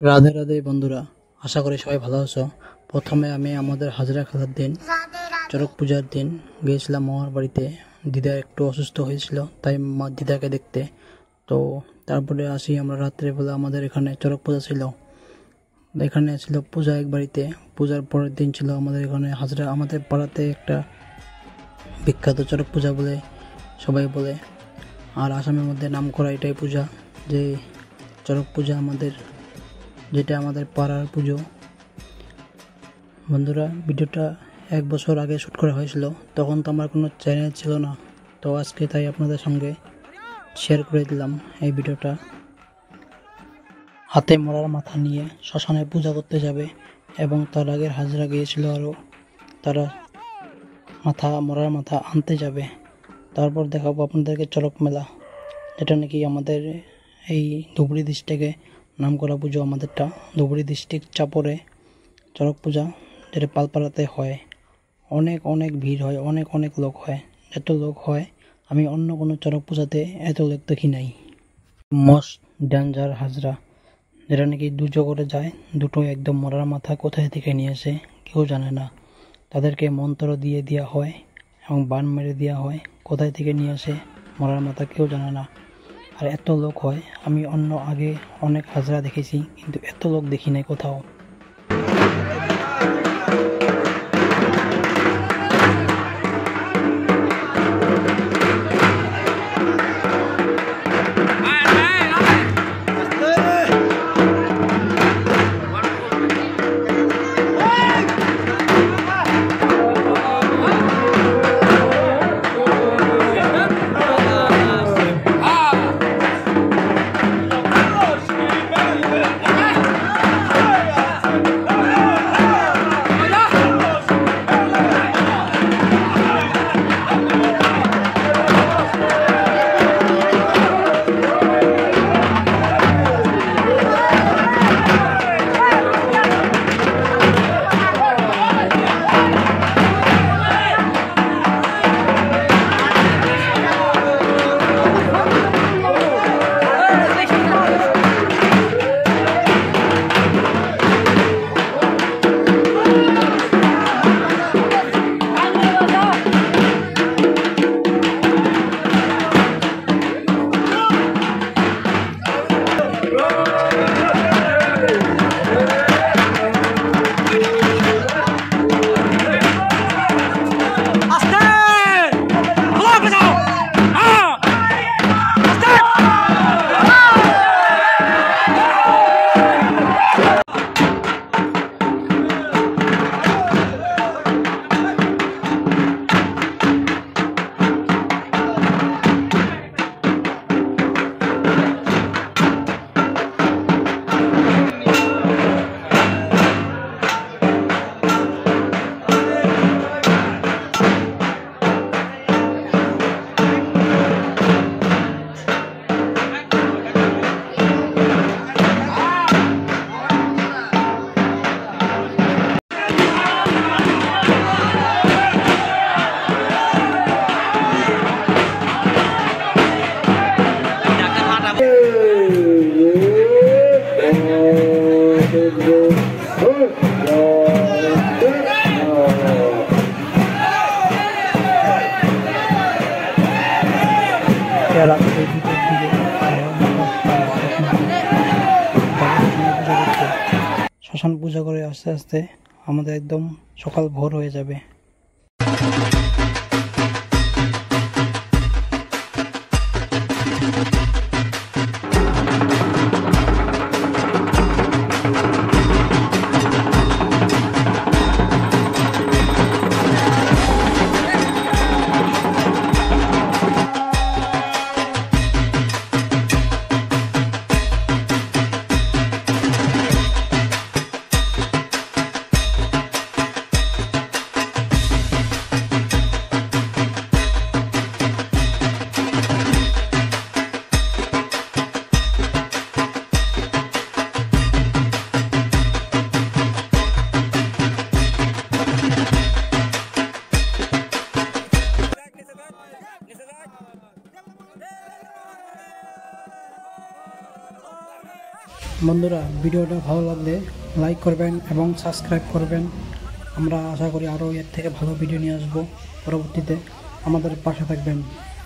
রাধে রাধে বন্ধুরা, আশা করি সবাই ভালো আছো। প্রথমে আমি আমাদের হাজরা খেলার দিন, চড়ক পূজার দিন গিয়েছিলাম মামার বাড়িতে। দিদা একটু অসুস্থ হয়েছিল, তাই দিদাকে দেখতে। তো তারপরে আসি আমরা রাত্রেবেলা। আমাদের এখানে চড়ক পূজা ছিল, এখানে ছিল পূজা এক বাড়িতে। পূজার পরের দিন ছিল আমাদের এখানে হাজরা। আমাদের পাড়াতে একটা বিখ্যাত চড়ক পূজা বলে সবাই বলে, আর আসামের মধ্যে নাম করা এটাই পূজা, যে চড়ক পূজা আমাদের, যেটা আমাদের পাড়ার পুজো। বন্ধুরা, ভিডিওটা 1 বছর আগে শ্যুট করা হয়েছিল, তখন তো আমার কোনো চ্যানেল ছিল না। তো আজকে তাই আপনাদের সঙ্গে শেয়ার করে দিলাম এই ভিডিওটা। হাতে মরার মাথা নিয়ে শ্মশানে পূজা করতে যাবে, এবং তার আগের হাজরা গিয়েছিল আরও, তারা মরার মাথা আনতে যাবে। তারপর দেখাবো আপনাদেরকে চড়ক মেলা, যেটা নাকি আমাদের এই ধুবড়ি ডিস্ট্রিক্টে নাম করা পুজো। আমাদেরটা ধুবড়ি ডিস্ট্রিক্ট চাপরে চড়ক পূজা, যেটা পালপাড়াতে হয়। অনেক অনেক ভিড় হয়, অনেক অনেক লোক হয়। এত লোক হয় আমি অন্য কোনো চড়ক পূজাতে এত লোক দেখি নাই। মোস্ট ডেঞ্জার হাজরা, যেটা নাকি দুজো করে যায়, দুটো একদম মরার মাথা কোথায় থেকে নিয়ে আসে কেউ জানে না। তাদেরকে মন্ত্র দিয়ে দেওয়া হয় এবং বান মেরে দেওয়া হয়। কোথায় থেকে নিয়ে আসে মরার মাথা কেউ জানে না। আর এত লোক হয়, আমি অন্য আগে অনেক হাজরা দেখেছি, কিন্তু এত লোক দেখি নাই কোথাও। শ্মশান পূজা করে আস্তে আস্তে আমাদের একদম সকাল ভোর হয়ে যাবে। বন্ধুরা, ভিডিওটা ভালো লাগলে লাইক করবেন এবং সাবস্ক্রাইব করবেন। আমরা আশা করি আরও এর থেকে ভালো ভিডিও নিয়ে আসবো পরবর্তীতে। আমাদের পাশে থাকবেন।